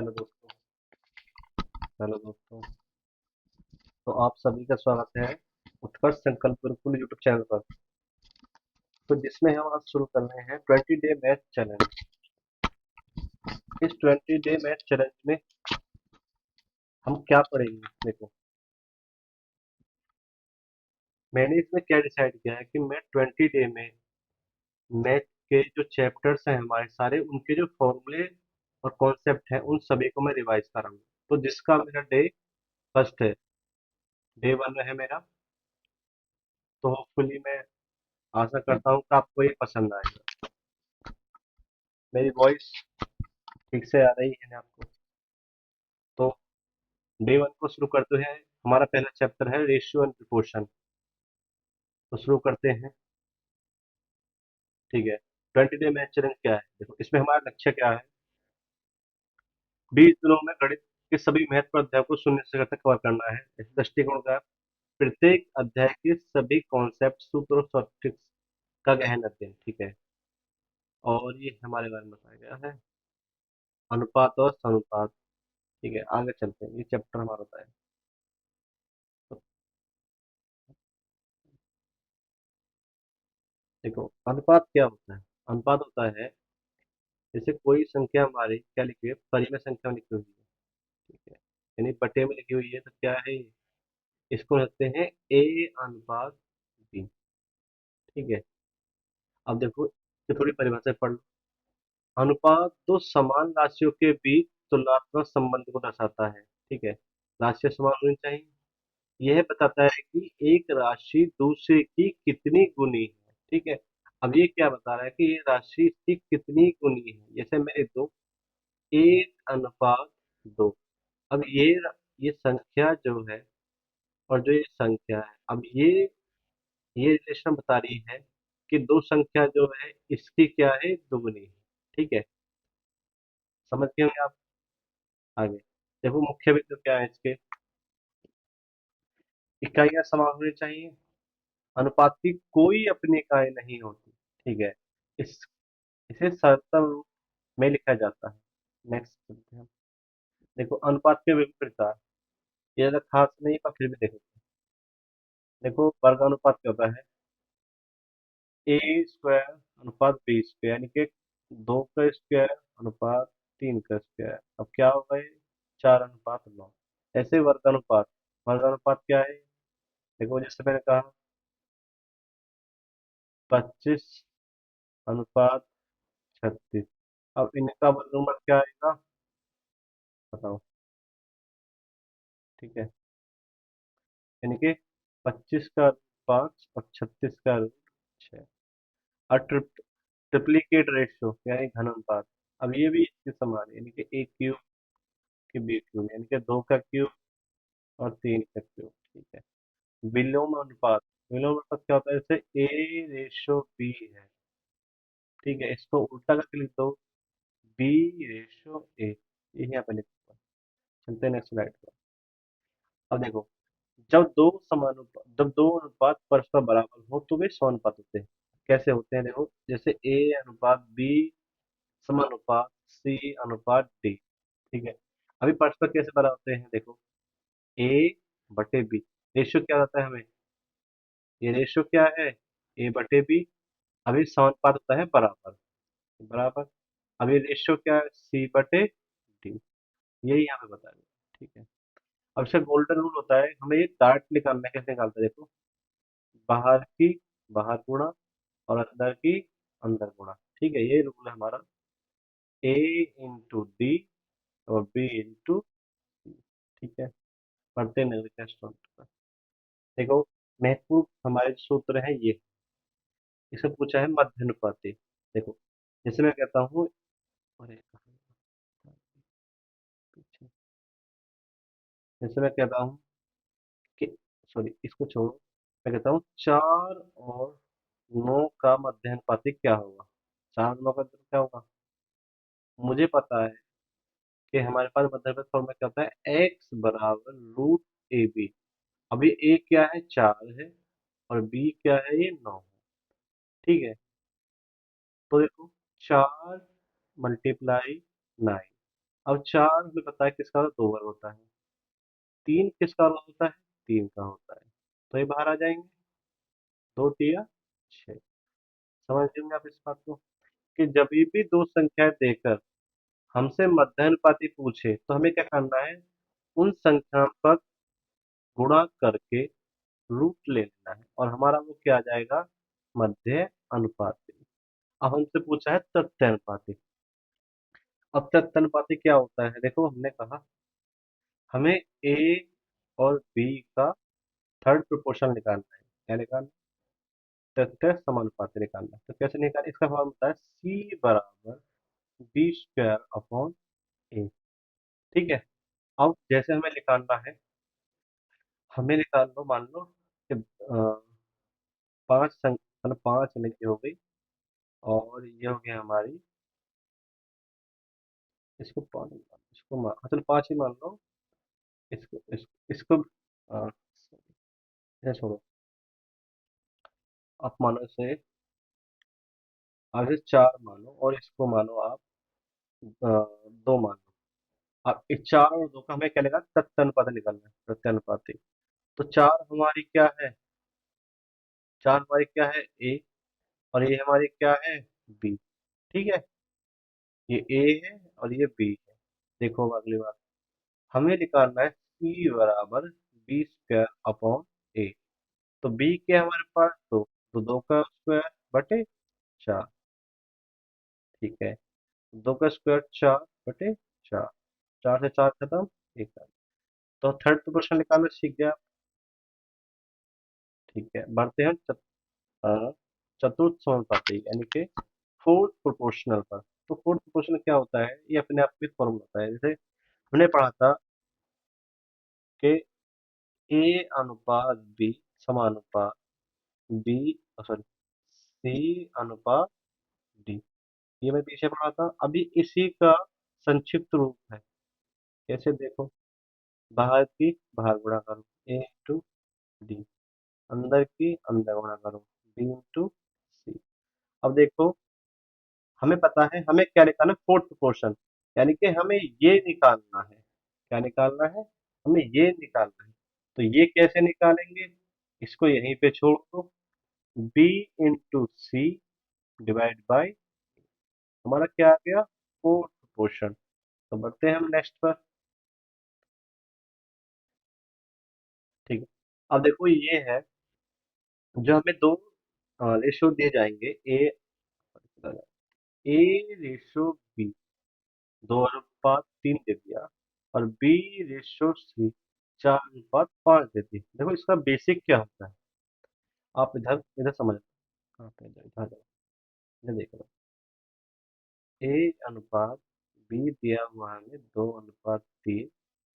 Hello दोस्तों। Hello दोस्तों। तो आप सभी का स्वागत है उत्कर्ष संकल्प गुरुकुल यूट्यूब चैनल पर। तो जिसमें हम आज शुरू कर रहे हैं 20 डे मैथ चैलेंज। इस 20 डे मैथ चैलेंज में हम क्या पढ़ेंगे? देखो, मैंने इसमें क्या डिसाइड किया है कि मैं 20 डे में मैथ के जो चैप्टर्स हैं हमारे सारे, उनके जो फॉर्मूले और कॉन्सेप्ट हैं, उन सभी को मैं रिवाइज कराऊंगा। तो जिसका मेरा डे फर्स्ट है, डे वन है मेरा। तो होपफुली मैं आशा करता हूँ कि आपको ये पसंद आएगा। मेरी वॉइस ठीक से आ रही है ना आपको? तो डे वन को शुरू करते हैं। हमारा पहला चैप्टर है रेशियो एंड प्रोपोर्शन। तो शुरू करते हैं। ठीक है। 20 डे मैथ चैलेंज क्या है? देखो, इसमें हमारा लक्ष्य क्या है? 20 दिनों में गणित के सभी महत्वपूर्ण अध्यायों को शून्य से तक कवर करना है। इस दृष्टिकोण का प्रत्येक अध्याय के सभी कॉन्सेप्ट, सूत्र और शॉर्ट ट्रिक्स का गहन अध्ययन। ठीक है। और ये हमारे बारे में बताया गया है, अनुपात और सनुपात। ठीक है, आगे चलते हैं। ये चैप्टर हमारा होता है। तो देखो, अनुपात क्या होता है? अनुपात होता है जैसे कोई संख्या हमारी क्या लिखी है, परिमेय संख्या में लिखी हुई है। ठीक है, यानी बटे में लिखी हुई है, तो क्या है ये? इसको लिखते हैं ए अनुपात बी। ठीक है। अब देखो, ये थोड़ी परिभाषा पढ़ लो। अनुपात तो समान राशियों के बीच तुलनात्मक संबंध को दर्शाता है। ठीक है, राशियां समान होनी चाहिए। यह बताता है कि एक राशि दूसरे की कितनी गुनी है। ठीक है। अब ये क्या बता रहा है कि ये राशि इसकी कितनी गुनी है? जैसे मैं लिख दूं 1:2। अब ये संख्या जो है, और जो ये संख्या है, अब ये रिलेशन बता रही है कि दो संख्या जो है इसकी क्या है, दुगनी है। ठीक है, समझ गए होंगे आप? आगे देखो, मुख्य बिंदु क्या है इसके? इकाइयां समान होनी चाहिए। अनुपात की कोई अपनी इकाई नहीं होती। ठीक है। इस इसे सरलतम रूप में लिखा जाता है। नेक्स्ट चलते हैं। देखो, अनुपात के विभिन्न प्रकार। ये ज्यादा खास नहीं, पर फिर भी देखो। देखो, वर्ग अनुपात क्या होता है? ए स्क्वायर अनुपात बी स्क्वायर, यानी कि 2 का स्क्वायर अनुपात 3 का स्क्वायर। अब क्या होगा ये? 4:9। ऐसे वर्गानुपात। वर्गानुपात क्या है? देखो, जैसे मैंने कहा 25:36। अब इनका वर्गमूल क्या आएगा? बताओ। ठीक है, यानी कि 25 का रूट 5 और 36 का रूट 6। और ट्रिप्लीकेट रेशियो यानी घन अनुपात। अब ये भी इसके समान है, यानी कि ए क्यूब की बी क्यूब, यानी कि 2 का क्यूब और 3 का क्यूब। ठीक है। विलोम अनुपात। विलोम अनुपात क्या होता है? जैसे ए रेशो बी है। ठीक है, इसको उल्टा करके लिख दो, बी रेशो ए। ये यहाँ पे लिख दो। चलते हैं नेक्स्ट स्लाइड पर। अब देखो, जब दो अनुपात परस्पर बराबर हो तो वे समानुपात होते हैं। कैसे होते हैं? देखो, जैसे ए अनुपात बी समानुपात सी अनुपात डी। ठीक है। अभी परस्पर कैसे बराबर होते हैं? देखो, ए बटे बी। रेशियो क्या होता है हमें? ये रेशियो क्या है? ए बटे बी। अभी समानुपात होता है बराबर। बराबर। अभी रेशियो क्या है? सी बटे डी। यही यहाँ पे बता रहे। ठीक है। अब इसका गोल्डन रूल होता है, हमें ये डार्ट निकालना है। कैसे निकालते हैं? देखो, बाहर की बाहर गुणा और अंदर की अंदर गुणा। ठीक है, ये रूल है हमारा। ए इंटू डी और बी इंटू सी। ठीक है, पढ़ते हैं नेक्स्ट वन। देखो, महत्वपूर्ण हमारे सूत्र है ये। इसे पूछा है मध्यानुपाती। देखो, जैसे मैं कहता हूँ, अरे पीछे। जैसे मैं कहता हूँ कि, सॉरी, इसको छोड़ो। मैं कहता हूँ 4 और 9 का मध्यानुपाती क्या होगा? 4 और 9 का मतलब क्या होगा? मुझे पता है कि हमारे पास मध्यानुपात फॉर्मूला क्या होता है, एक्स बराबर रूट ए बी। अभी ए क्या है? 4 है, और बी क्या है? ये 9 है। ठीक है। तो देखो, 4 × 9, अब 4 हमें पता है किसका होता है, 2 वर्ग होता है। 3 किसका होता है, 3 का होता है। तो ये बाहर आ जाएंगे, 2 तिया 6। समझ लेंगे आप इस बात को कि जब भी दो संख्याएं देकर हमसे मध्यानुपाती पूछे तो हमें क्या करना है, उन संख्याओं पर गुणा करके रूट ले लेना है और हमारा वो क्या आ जाएगा, मध्य अनुपाती। अब हमसे पूछा है तथ्य अनुपाती। अब तथ्य अनुपाती क्या होता है, देखो हमने कहा हमें ए और बी का थर्ड प्रोपोर्शन निकालना है। क्या निकालना है, तथ्य समानुपाती निकालना है। तो कैसे निकालें, इसका फॉर्म होता है सी बराबर बी स्क्वायर अपॉन ए। ठीक है। अब जैसे हमें निकालना है, हमें निकाल लो, मान लो कि पांच मतलब 5 ये हो गई और ये हो गया हमारी, इसको पाँच, इसको मान, चलो 5 ही मान लो। इसको इसे छोड़ो, आप मानो इसे, आगे 4 मानो और इसको मानो आप 2 मानो। अब इस 4 और 2 का हमें क्या निकालना, तत्यानुपात निकालना है, तत्यानुपाती। तो 4 हमारी क्या है, 4 हमारी क्या है ए, और ये हमारी क्या है बी। ठीक है, ये ए है और ये बी है। देखो अब अगली बात, हमें निकालना है सी बराबर बी स्क्वायर अपॉन ए। तो बी के हमारे पास दो, तो 2 का स्क्वायर बटे 4। ठीक है, 2 का स्क्वायर 4 बटे 4, 4 से 4 खत्म, एक आ। तो थर्ड प्रोपोर्शन निकालना सीख गया आप। ठीक है, बढ़ते हैं अ, चतुर्थ समानुपाती यानी कि फोर्थ प्रोपोर्शनल पर। तो फोर्थ प्रोपोर्शनल क्या होता है, ये अपने आप में फॉर्मूला होता है। जैसे हमने पढ़ा था कि ए अनुपात बी समानुपात बी, सॉरी, सी अनुपात डी। ये मैं पीछे पढ़ा था, अभी इसी का संक्षिप्त रूप है। कैसे देखो, बाहर की बाहर गुणा करो ए इंटू डी, अंदर की अंदर गुणा करो बी इंटू सी। अब देखो, हमें पता है हमें क्या निकालना है, फोर्थ प्रोपोर्शन, यानी कि हमें ये निकालना है। क्या निकालना है, हमें ये निकालना है। तो ये कैसे निकालेंगे, इसको यहीं पे छोड़ दो, B into C divide by, हमारा क्या आ गया, फोर्थ प्रोपोर्शन। तो बढ़ते हैं हम नेक्स्ट पर। ठीक है, अब देखो ये है, जो हमें दो रेशो दिए जाएंगे, ए रेशो बी 2:3 दे दिया, और बी रेशो सी 4:5 दे दी। देखो इसका बेसिक क्या होता है, आप इधर इधर समझ, कहाँ पे इधर इधर जाओ, इधर देख लो। ए अनुपात बी दिया हुआ है हमें 2:3,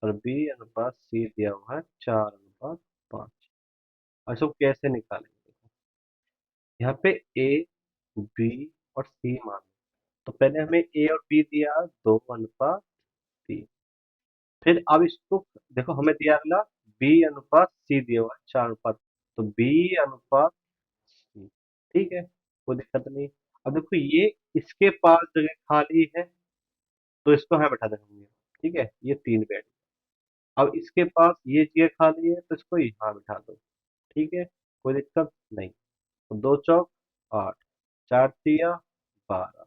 और बी अनुपात सी दिया हुआ है 4:5। और इसको कैसे निकालेंगे, यहाँ पे ए बी और सी मान। तो पहले हमें ए और बी दिया 2:3, फिर अब इसको देखो हमें दिया अगला बी अनुपात सी दिया हुआ है 4:5। तो बी अनुपात सी, ठीक है, कोई दिक्कत नहीं। अब देखो ये इसके पास जगह खाली है, तो इसको यहाँ बैठा देंगे। ठीक है, ये 3 बेड। अब इसके पास ये जगह खाली है, तो इसको यहाँ बिठा दो। ठीक है, कोई दिक्कत नहीं। तो 2 चौक 8, 4 तिया 12,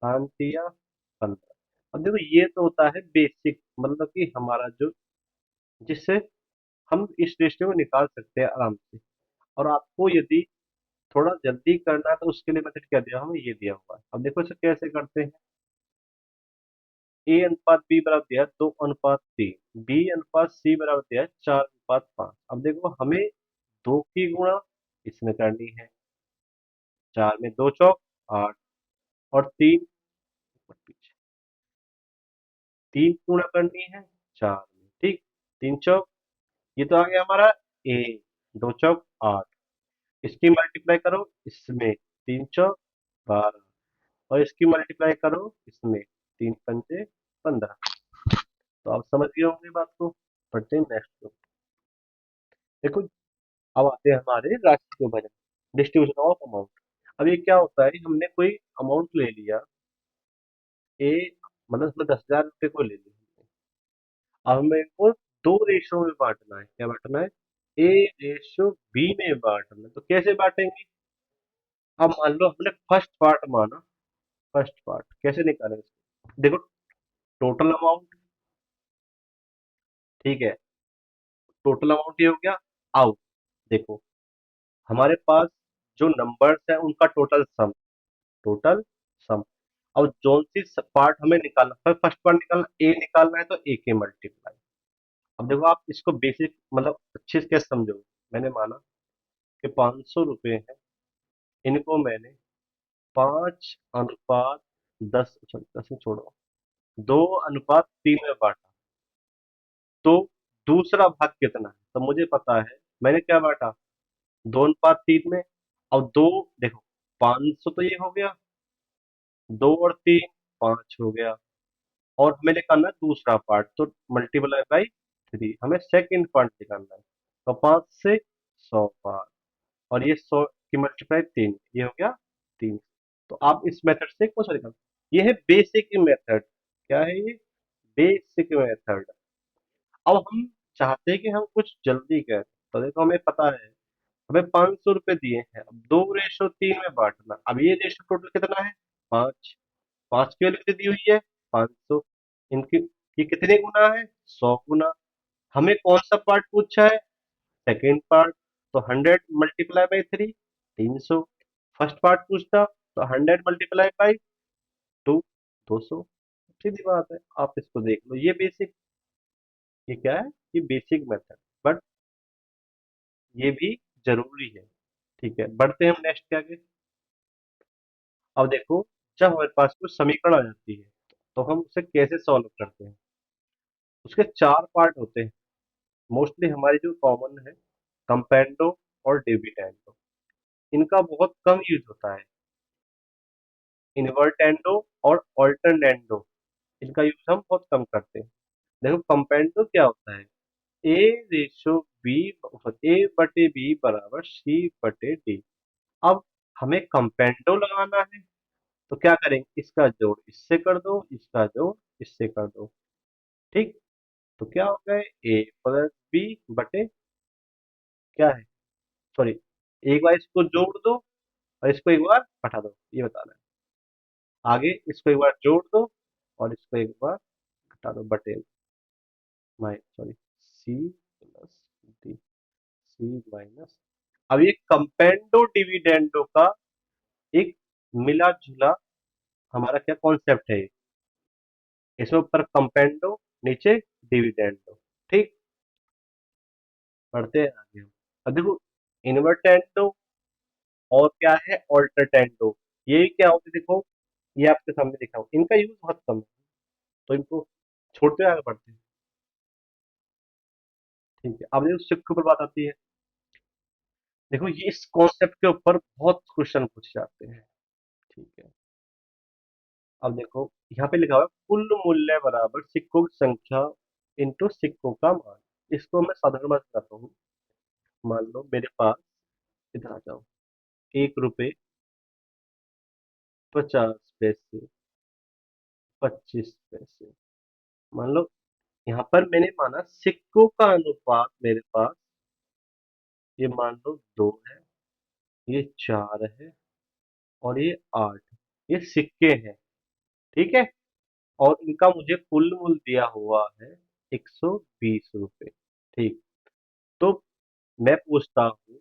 5 तिया 15। अब देखो ये तो होता है बेसिक, मतलब कि हमारा जो, जिससे हम इस रेशियो को निकाल सकते हैं आराम से। और आपको यदि थोड़ा जल्दी करना है तो उसके लिए मेथड क्या दिया, हमें ये दिया हुआ है। अब देखो इसे कैसे करते हैं, ए अनुपात बी बराबर दिया है 2:3, बी अनुपात सी बराबर दिया है 4:5। अब देखो हमें 2 की गुणा इसमें करनी है, 4 में 2 चौक 8, और 3 पीछे 3 की गुणा करनी है 4 में। ठीक, 3 चौक, ये तो आ गया हमारा ए, 2 चौक 8, इसकी मल्टीप्लाई करो इसमें, 3 चौक 12, और इसकी मल्टीप्लाई करो इसमें, 3 पंजे 15। तो आप समझ गए होंगे बात को। पढ़ते हैं नेक्स्ट को। देखो, अब आते हैं हमारे राशि के वजन, डिस्ट्रीब्यूशन ऑफ अमाउंट। अब ये क्या होता है, हमने कोई अमाउंट ले लिया ए, मतलब इसमें 10,000 रुपये को ले लिया। अब मेरे को दो रेशो में बांटना है। क्या बांटना है? ए रेशो बी में बांटना है। तो कैसे बांटेंगे? अब मान लो हमने फर्स्ट पार्ट माना। फर्स्ट पार्ट कैसे निकालेंगे? देखो, टोटल अमाउंट, ठीक है, टोटल अमाउंट ये हो गया। आउट, देखो हमारे पास जो नंबर्स है उनका टोटल सम, टोटल सम। अब जोन सी पार्ट हमें निकालना है, फर्स्ट पार्ट निकालना, ए निकालना है, तो ए के मल्टीप्लाई। अब देखो आप इसको बेसिक मतलब अच्छे से कैसे समझो। मैंने माना कि 500 रुपए हैं, इनको मैंने 5:10, सॉरी 10 में छोड़ो, 2:3 में बांटा। तो दूसरा भाग कितना है? तो मुझे पता है मैंने क्या बांटा, 2:3 में। अब दो, देखो 500 तो ये हो गया, 2 और 3, 5 हो गया। और हमें निकालना है दूसरा पार्ट, तो मल्टीप्लाई बाई 3, हमें सेकंड पार्ट निकालना है। तो 5 से 100 पार, और ये 100 की मल्टीप्लाई 3, ये हो गया 3। तो आप इस मेथड से कुछ निकाल, ये है बेसिक मेथड। क्या है ये? Basic method. अब हम चाहते हैं कि हम कुछ जल्दी करें। तो देखो हमें पता है, हमें 500 रुपए दिए हैं, अब 2:3 में बांटना। अब ये रेशो टोटल कितना है? 5। 5 की वैल्यू कितनी दी हुई है? 500। इनकी ये कितने गुना है? 100 गुना। हमें कौन सा पार्ट पूछा है? Second part. तो 100 × 3, 300। फर्स्ट पार्ट पूछता तो 100 × 2, 200। सीधी बात है, आप इसको देख लो, ये बेसिक, ये क्या है? ये बेसिक मेथड, बट ये भी जरूरी है। ठीक है, बढ़ते हैं हम नेक्स्ट के आगे। अब देखो, जब हमारे पास कोई समीकरण आ जाती है तो हम उसे कैसे सॉल्व करते हैं। उसके चार पार्ट होते हैं। मोस्टली हमारी जो कॉमन है, कंपेंडो और डिविडेंडो, इनका बहुत कम यूज होता है। इन्वर्टेंडो और ऑल्टरनेंडो, इनका यूज हम बहुत कम करते हैं। देखो कंपेंडो क्या होता है, ए रेशो बी, ए बटे बी बराबर सी बटे डी। अब हमें कंपेंडो लगाना है, तो क्या करेंगे, इसका जोड़ इससे कर दो, इसका जोड़ इससे कर दो। ठीक, तो क्या हो गए, ए प्लस बी बटे, क्या है, सॉरी, एक बार इसको जोड़ दो और इसको एक बार हटा दो, ये बताना है। आगे इसको एक बार जोड़ दो और इसको एक बार हटा दो, बटे माइ सॉरी सी प्लस डी, सी माइनस। अब ये कंपेंडो डिविडेंडो का एक मिला जुला हमारा क्या कॉन्सेप्ट है। इसमें ऊपर कंपेंडो, नीचे डिविडेंडो। ठीक, पढ़ते हैं आगे हम। अब देखो, इन्वर्टेंडो और क्या है, ऑल्टरटेंडो, ये क्या होते हैं? देखो, ये आपके सामने दिखा हूं, इनका यूज बहुत कम है, तो इनको छोड़ते हुए आगे बढ़ते हैं। ठीक है, अब देखो सिक्कों पर बात आती है। देखो ये इस कॉन्सेप्ट के ऊपर बहुत क्वेश्चन पूछे जाते हैं। ठीक है, अब देखो यहाँ पे लिखा हुआ है कुल मूल्य बराबर सिक्कों की संख्या इंटू सिक्कों का मान। इसको मैं साधारण बात करता हूँ। मान लो मेरे पास, इधर आ जाओ, 1 रुपए, 50 पैसे, 25 पैसे। मान लो यहाँ पर मैंने माना सिक्कों का अनुपात मेरे पास, ये मान लो 2 है, ये 4 है, और ये 8। ये सिक्के हैं, ठीक है। और इनका मुझे कुल मूल्य दिया हुआ है 120 रुपए। ठीक, तो मैं पूछता हूँ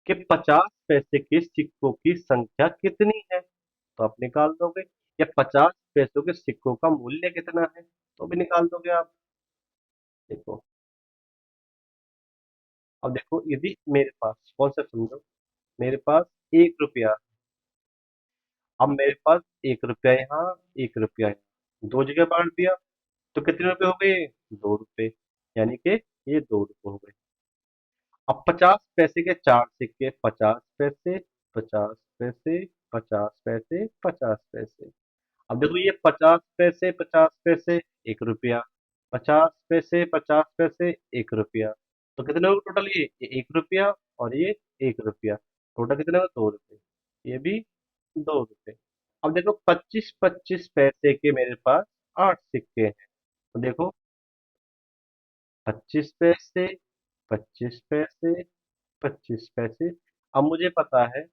कि 50 पैसे के सिक्कों की संख्या कितनी है, तो आप निकाल दोगे। या 50 पैसों के सिक्कों का मूल्य कितना है, तो भी निकाल दोगे आप। देखो, अब देखो यदि मेरे पास कौन सा समझो, मेरे पास 1 रुपया, अब मेरे पास 1 रुपया यहाँ, 1 रुपया यहाँ, दो जगह बांट दिया, तो कितने रुपए हो गए, 2 रुपए, यानी कि ये 2 रुपए हो गए। अब 50 पैसे के चार सिक्के, 50 पैसे, 50 पैसे, 50 पैसे, 50 पैसे। अब देखो ये 50 पैसे, 50 पैसे, 1 रुपया, 50 पैसे, 50 पैसे, 1 रुपया, तो कितने हो टोटल, ये 1 रुपया और ये 1 रुपया, टोटल कितने हो, 2 रुपये, ये भी 2 रुपये। अब देखो 25-25 पैसे के मेरे पास 8 सिक्के हैं। तो देखो, 25 पैसे, 25 पैसे, 25 पैसे। अब मुझे पता है,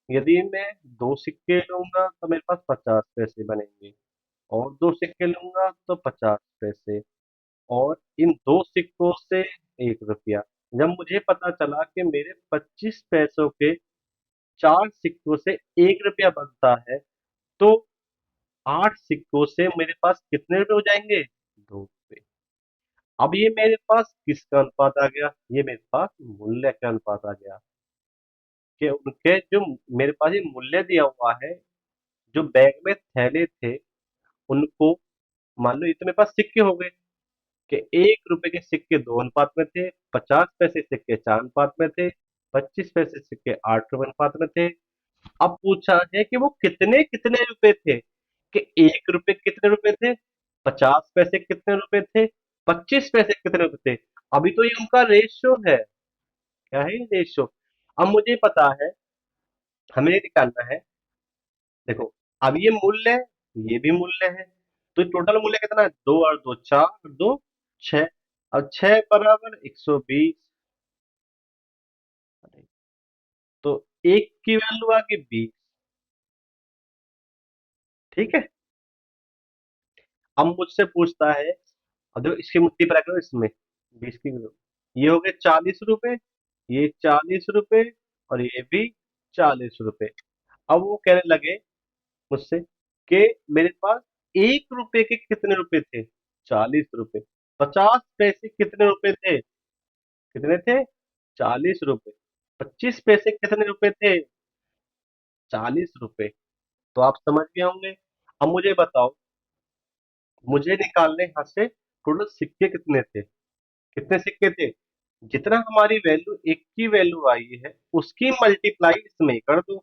यदि मैं 2 सिक्के लूंगा तो मेरे पास 50 पैसे बनेंगे, और 2 सिक्के लूंगा तो 50 पैसे, और इन 2 सिक्कों से 1 रुपया। जब मुझे पता चला कि मेरे 25 पैसों के 4 सिक्कों से 1 रुपया बनता है, तो 8 सिक्कों से मेरे पास कितने रुपए हो जाएंगे? 2 रुपए। अब ये मेरे पास किसका अनुपात आ गया? ये मेरे पास मूल्य का अनुपात आ गया, कि उनके जो मेरे पास ये मूल्य दिया हुआ है, जो बैग में थैले थे, उनको, मान लो ये तो मेरे पास सिक्के हो गए, कि 1 रुपए के सिक्के 2 अनुपात में थे, 50 पैसे सिक्के 4 अनुपात में थे, 25 पैसे सिक्के 8 रुपए अनुपात में थे। अब पूछा है कि वो कितने कितने रुपए थे, कि 1 रुपए कितने रुपए थे, 50 पैसे कितने रुपए थे, 25 पैसे कितने रुपए थे। अभी तो ये उनका रेशियो है। क्या है? रेशियो। अब मुझे पता है, हमें ये निकालना है। देखो, अब ये मूल्य है, ये भी मूल्य है, तो टोटल मूल्य कितना है? 2 और 2 4, और 2 6। अब 6 बराबर 120। तो एक की वैल्यू आ गई 20। ठीक है। अब मुझसे पूछता है, अब देखो इसकी मल्टीप्लाई करो इसमें, 20 की वैल्यू, ये हो गए 40 रुपए, ये 40 रुपए, और ये भी 40 रुपए। अब वो कहने लगे मुझसे कि मेरे पास 1 रुपए के कितने रुपए थे? 40 रुपए। 50 पैसे कितने रुपए थे? कितने थे? 40 रुपए। 25 पैसे कितने रुपए थे? 40 रुपए। तो आप समझ गए होंगे। अब मुझे बताओ, मुझे निकालने यहाँ से टोटल सिक्के कितने थे? कितने सिक्के थे? जितना हमारी वैल्यू, एक की वैल्यू आई है, उसकी मल्टीप्लाई इसमें कर दो।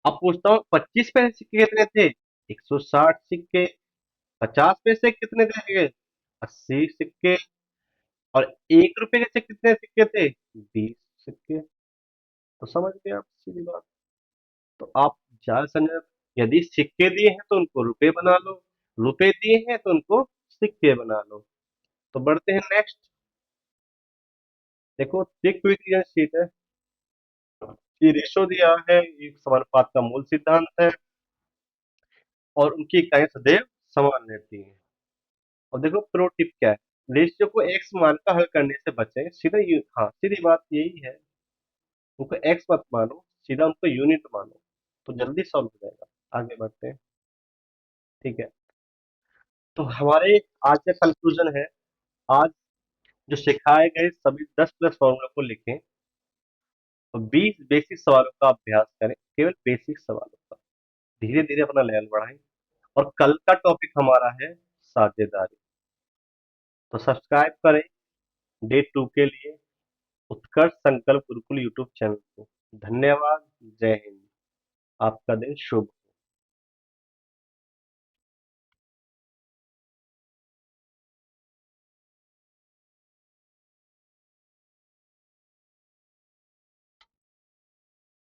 अब पूछता हूँ, 25 पैसे सिक्के कितने थे? 160 सिक्के। 50 पैसे कितने थे? 80 सिक्के। और 1 रुपए के से कितने सिक्के थे? 20 सिक्के। तो समझ गए आप सीधी बात। तो आप ज्यादा समझ, यदि सिक्के दिए हैं तो उनको रुपए बना लो, रुपए दिए हैं तो उनको सिक्के बना लो। तो बढ़ते हैं नेक्स्ट। देखो, क्विक शीट है, ये रेशो दिया है, एक समानुपात का मूल सिद्धांत है, और उनकी इकाइयां सदैव समान रहती हैं। और देखो, प्रो टिप क्या है? रेशियो को एक्स मानकर हल करने से बचें, सीधा हाँ, सीधी बात यही है, उनको एक्स मत मानो, सीधा उनको यूनिट मानो, तो जल्दी सॉल्व हो जाएगा। आगे बढ़ते हैं। ठीक है। तो हमारे आज का कंक्लूजन है, आज जो सिखाए गए सभी 10 प्लस फॉर्मूला को लिखें, और 20 बेसिक सवालों का अभ्यास करें, केवल बेसिक सवालों का। धीरे धीरे अपना लेवल बढ़ाएं। और कल का टॉपिक हमारा है साझेदारी। तो सब्सक्राइब करें डे 2 के लिए उत्कर्ष संकल्प गुरुकुल यूट्यूब चैनल को। धन्यवाद। जय हिंद। आपका दिन शुभ हो।